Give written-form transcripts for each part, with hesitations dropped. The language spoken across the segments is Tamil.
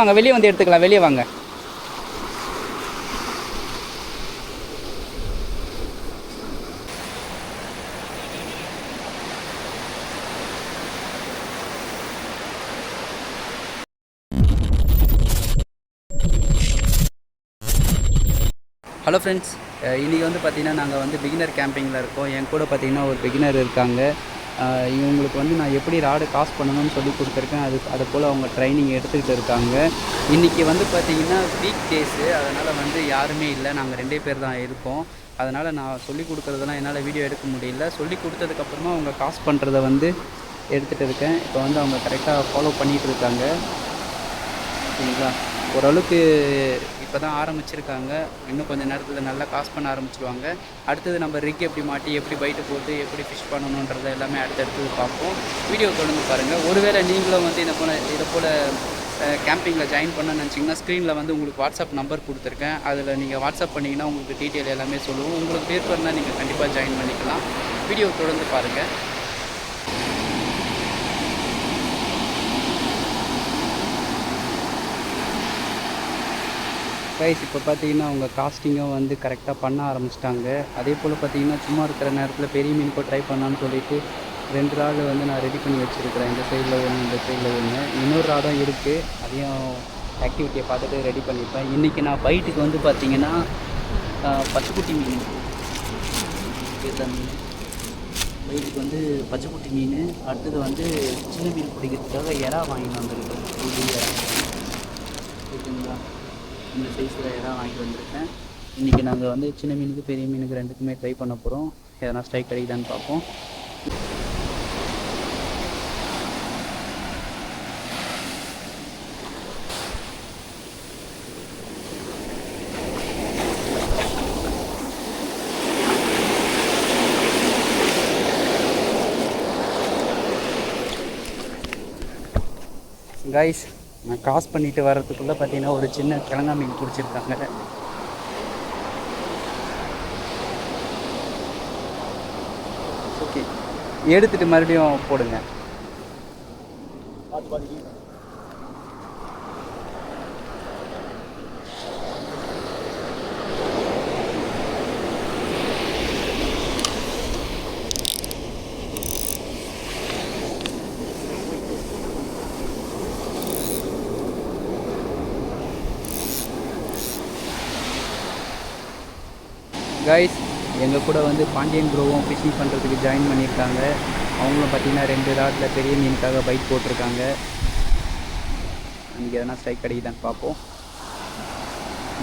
வாங்க, வெளியே வந்து எடுத்துக்கலாம். வெளியே வாங்க. ஹலோ ஃப்ரெண்ட்ஸ், இன்றைக்கி வந்து பார்த்திங்கன்னா நாங்கள் வந்து பிகினர் கேம்பிங்கில் இருக்கோம். என் கூட பார்த்திங்கன்னா ஒரு பிகினர் இருக்காங்க. இவங்களுக்கு வந்து நான் எப்படி ராடு காஸ் பண்ணணும்னு சொல்லி கொடுத்துருக்கேன். அதை போல் அவங்க ட்ரைனிங் எடுத்துக்கிட்டு இருக்காங்க. இன்றைக்கி வந்து பார்த்திங்கன்னா வீக் டேஸு, அதனால் வந்து யாருமே இல்லை, நாங்கள் 2 பேர் தான் இருக்கோம். அதனால் நான் சொல்லி கொடுக்குறதெல்லாம் என்னால் வீடியோ எடுக்க முடியல. சொல்லி கொடுத்ததுக்கப்புறமா அவங்க காஸ் பண்ணுறத வந்து எடுத்துகிட்டு இருக்கேன். இப்போ வந்து அவங்க கரெக்டாக ஃபாலோ பண்ணிகிட்டு இருக்காங்க. சரிங்களா? ஓரளவுக்கு இப்போ தான் ஆரம்பிச்சிருக்காங்க. இன்னும் கொஞ்சம் நேரத்தில் நல்லா காஸ் பண்ண ஆரம்பிச்சிடுவாங்க. அடுத்தது நம்ம ரிக் எப்படி மாட்டி, எப்படி பைட்டு போட்டு, எப்படி ஃபிஷ் பண்ணணுன்றது எல்லாமே அடுத்தடுத்து பார்ப்போம். வீடியோ தொடர்ந்து பாருங்கள். ஒருவேளை நீங்களும் வந்து இதை போல் கேம்பிங்கில் ஜாயின் பண்ண நினச்சிங்கன்னா ஸ்க்ரீனில் வந்து உங்களுக்கு வாட்ஸ்அப் நம்பர் கொடுத்துருக்கேன். அதில் நீங்கள் வாட்ஸ்அப் பண்ணிங்கன்னா உங்களுக்கு டீட்டெயில் எல்லாமே சொல்லுவோம். உங்களுக்கு விருப்பம்னா நீங்கள் கண்டிப்பாக ஜாயின் பண்ணிக்கலாம். வீடியோ தொடர்ந்து பாருங்கள். கைஸ், இப்போ பார்த்தீங்கன்னா அவங்க காஸ்டிங்கும் வந்து கரெக்டாக பண்ண ஆரம்பிச்சிட்டாங்க. அதே போல் பார்த்தீங்கன்னா சும்மா இருக்கிற நேரத்தில் பெரிய மீன் ட்ரை பண்ணான்னு சொல்லிட்டு 2 ராடு வந்து நான் ரெடி பண்ணி வச்சுருக்கிறேன். இந்த சைடில் ஒன்று, இந்த சைடில் ஒன்று. இன்னொரு ராடும் இருக்குது. அதையும் ஆக்டிவிட்டியை பார்த்துட்டு ரெடி பண்ணிப்பேன். இன்றைக்கி நான் பைட்டுக்கு வந்து பார்த்திங்கன்னா பச்சைக்குட்டி மீன், பைட்டுக்கு வந்து பச்சைக்குட்டி மீன். அடுத்தது வந்து சின்ன மீன் பிடிக்கிறதுக்காக இறா வாங்கிட்டு வந்துருக்கேன். ஓகேங்களா? இந்த சைஸில் எதாவது வாங்கிட்டு வந்திருக்கேன். இன்றைக்கி நாங்கள் வந்து சின்ன மீனுக்கு பெரிய மீனுக்கு 2க்குமே ட்ரை பண்ண போகிறோம். எதனா ஸ்ட்ரைக் கிடைக்குதான்னு பார்ப்போம். கைஸ், நான் காஸ் பண்ணிட்டு வர்றதுக்குள்ளே பார்த்தீங்கன்னா ஒரு சின்ன கிழங்கா மீன் பிடிச்சிருக்காங்க. ஓகே, எடுத்துட்டு மறுபடியும் போடுங்க. கைஸ், எங்கள் கூட வந்து பாண்டியன் ப்ரோவும் ஃபிஷிங் பண்ணுறதுக்கு ஜாயின் பண்ணியிருக்காங்க. அவங்களும் பார்த்திங்கன்னா 2 ராட்டில் பெரிய மீனுக்காக பைட் போட்டிருக்காங்க. அன்றைக்கி எதனா ஸ்ட்ரைக் கிடைக்குதான்னு பார்ப்போம்.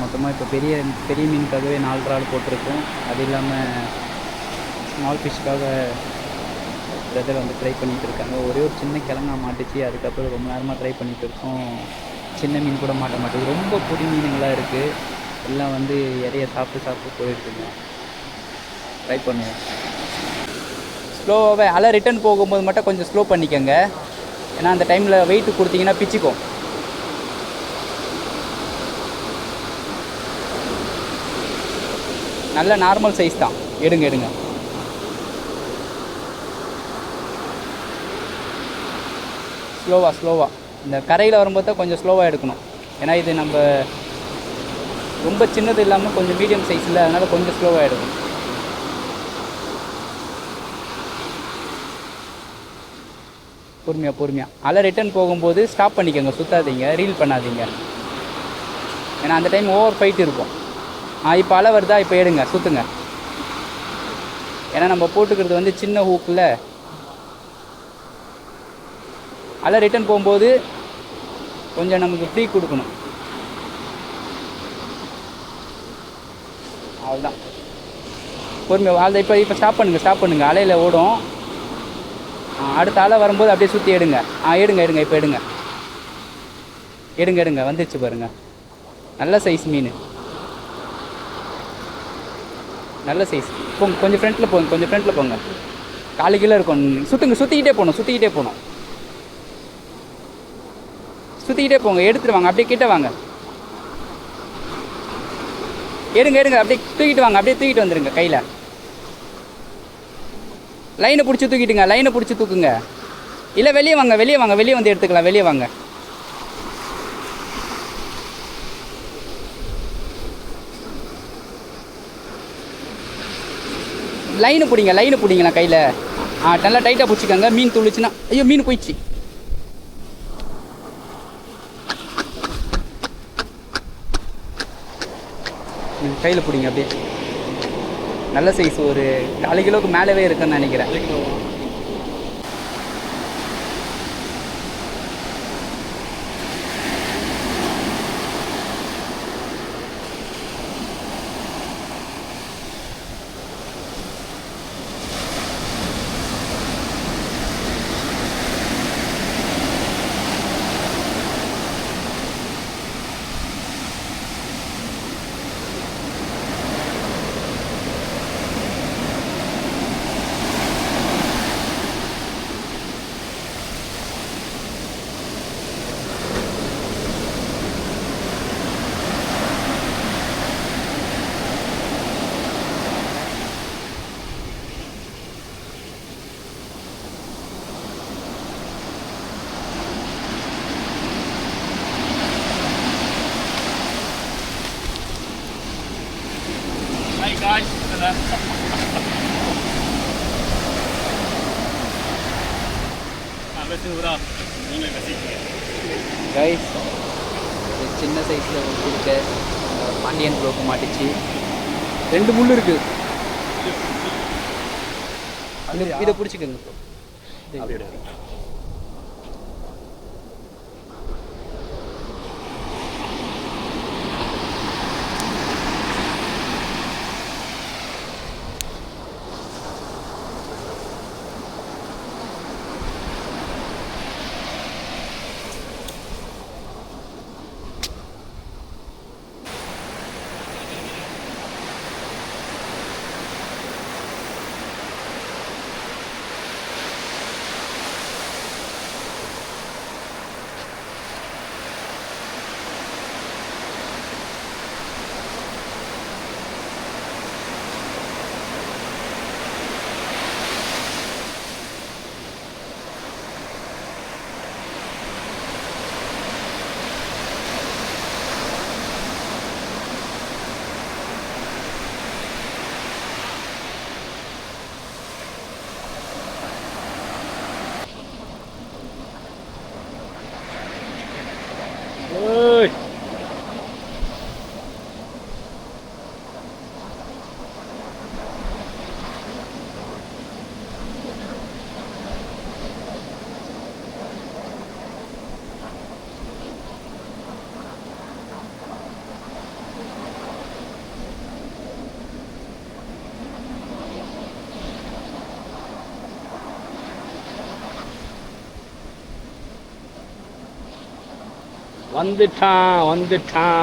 மொத்தமாக இப்போ பெரிய மீனுக்காகவே 4 ராடு போட்டிருக்கோம். அது இல்லாமல் ஸ்மால் ஃபிஷ்க்காக பிரதர் வந்து ட்ரை பண்ணிகிட்டு இருக்காங்க. ஒரே ஒரு சின்ன கிழங்கா மாட்டுச்சு. அதுக்கப்புறம் ரொம்ப நேரமாக ட்ரை பண்ணிகிட்டு இருக்கோம். சின்ன மீன் கூட மாட்ட மாட்டேங்குது. ரொம்ப பொடி மீனுங்களாக இருக்குது. எல்லாம் வந்து இறைய சாப்பிட்டு போயிடுச்சுங்க. ட்ரை பண்ணுவோம். ஸ்லோவாகவே அலை ரிட்டன் போகும்போது மட்டும் கொஞ்சம் ஸ்லோ பண்ணிக்கோங்க. ஏன்னா அந்த டைமில் வெயிட்டு கொடுத்தீங்கன்னா பிச்சுக்கும். நல்ல நார்மல் சைஸ் தான். எடுங்க. ஸ்லோவாக இந்த கரையில் வரும்போது தான் கொஞ்சம் ஸ்லோவாக எடுக்கணும். ஏன்னா இது நம்ம ரொம்ப சின்னது இல்லாமல் கொஞ்சம் மீடியம் சைஸில், அதனால் கொஞ்சம் ஸ்லோவாக எடுக்கும். பொறுமையாக அலை ரிட்டன் போகும்போது ஸ்டாப் பண்ணிக்கோங்க. சுற்றாதீங்க, ரீல் பண்ணாதீங்க. ஏன்னா அந்த டைம் ஓவர் ஃபைட் இருக்கும். இப்போ அலை வருதா, இப்போ எடுங்க, சுற்றுங்க. ஏன்னா நம்ம போட்டுக்கிறது வந்து சின்ன ஹூக்கில். அலை ரிட்டன் போகும்போது கொஞ்சம் நமக்கு ஃப்ரீ கொடுக்கணும். அவ்வளோதான், பொறுமையாக அதை இப்போ ஸ்டாப் பண்ணுங்கள். அலையில் ஓடும். அடுத்த அலை வரும்போது அப்படியே சுற்றி எடுங்க. எடுங்க இப்போ எடுங்க. வந்துடுச்சு பாருங்கள். நல்ல சைஸ் மீன், நல்ல சைஸ். கொஞ்சம் ஃப்ரண்ட்டில் போங்க. 4 கிலோ இருக்கும். சுற்றிக்கிட்டே போங்க. எடுத்துகிட்டு வாங்க. அப்படியே கிட்ட வாங்க. எடுங்க. அப்படியே தூக்கிட்டு வாங்க. அப்படியே தூக்கிட்டு வந்துடுங்க. கையில் லைனை பிடிச்சி தூக்குங்க. இல்லை வெளியே வாங்க. வெளியே வந்து எடுத்துக்கலாம். வெளியே வாங்க. லைனு பிடிங்களா கையில். நல்லா டைட்டாக பிடிச்சிக்கோங்க. மீன் துளிச்சுன்னா ஐயோ மீன் போயிடுச்சு. கையில் பிடிங்க அப்படியே. நல்ல சைஸ், ஒரு 4 கிலோவுக்கு மேலவே இருக்குன்னு நினைக்கிறேன். கைஸ் சின்ன சைஸில் இருக்க பாண்டியன் ப்ரோக்கு மாட்டிச்சு. 2 முள் இருக்கு. இதை பிடிச்சிக்கோங்க ப்ரோ.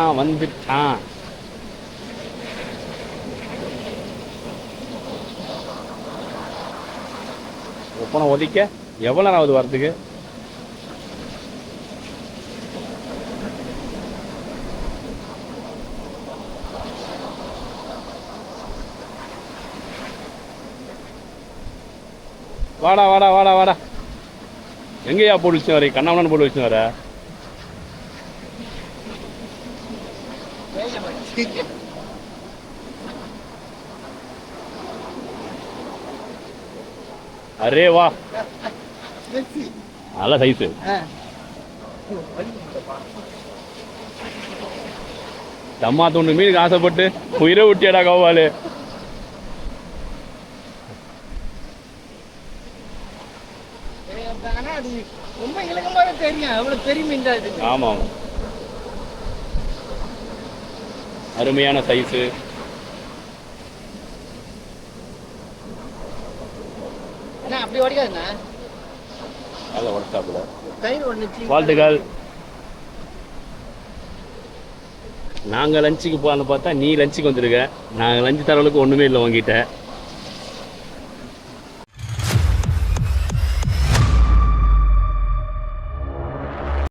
வந்துட்டான். ஒப்பனை ஒதிக்க எவ்வளோ நேரம் ஆகுது வரதுக்கு? வாடா. எங்கேயா போட்டு வச்சு வர? கண்ணாமண்ணு போட்டு வச்சு வர? அரே வா, நல்ல சைஸு. தம்மா தூண்டு மீனுக்கு ஆசைப்பட்டு உயிரை விட்டியடா கவ்வாலு. ஆமா, அருமையான சைஸு. அப்படி ஓடிக்காதுண்ணா, நல்லா உடச்சாப்புல. வாழ்த்துக்கள். நாங்கள் லஞ்சுக்கு போகலான்னு பார்த்தா நீ லஞ்சுக்கு வந்துருக்க. நாங்கள் லஞ்சு தர அளவுக்கு ஒன்றுமே இல்லை உங்ககிட்ட.